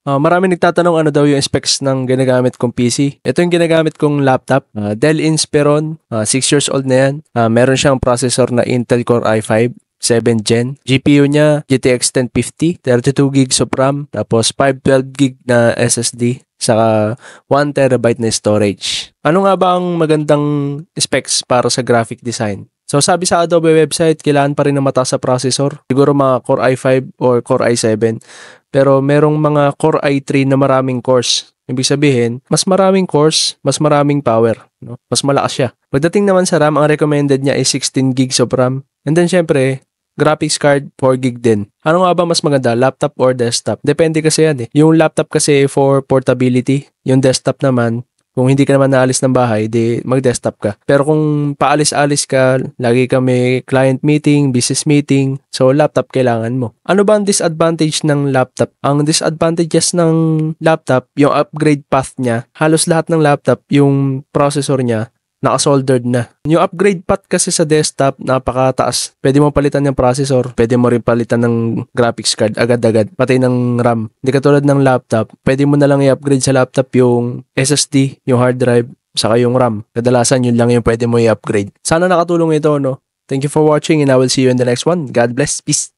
Marami nagtatanong ano daw yung specs ng ginagamit kong PC. Ito yung ginagamit kong laptop, Dell Inspiron, 6 years old na yan. Meron siyang processor na Intel Core i5, 7th Gen. GPU niya, GTX 1050, 32 gigs of RAM, tapos 512 gig na SSD, saka 1 terabyte na storage. Ano nga ba ang magandang specs para sa graphic design? So sabi sa Adobe website, kailangan pa rin ng mataas sa processor. Siguro mga Core i5 or Core i7. Pero merong mga Core i3 na maraming cores. Ibig sabihin, mas maraming cores, mas maraming power. No? Mas malakas siya. Pagdating naman sa RAM, ang recommended niya is 16 gigs of RAM. And then syempre, graphics card, 4 gig din. Ano nga ba mas maganda, laptop or desktop? Depende kasi yan eh. Yung laptop kasi for portability, yung desktop naman, kung hindi ka naman naalis ng bahay, di mag-desktop ka. Pero kung paalis-alis ka, lagi ka may client meeting, business meeting, so laptop kailangan mo. Ano ba ang disadvantage ng laptop? Ang disadvantages ng laptop, yung upgrade path niya, halos lahat ng laptop, yung processor niya, naka-soldered na. Yung upgrade path kasi sa desktop, napakataas. Pwede mo palitan yung processor, pwede mo rin palitan ng graphics card agad-agad, pati ng RAM. Hindi katulad ng laptop, pwede mo na lang i-upgrade sa laptop yung SSD, yung hard drive, saka yung RAM. Kadalasan yun lang yung pwede mo i-upgrade. Sana nakatulong ito, no? Thank you for watching and I will see you in the next one. God bless. Peace.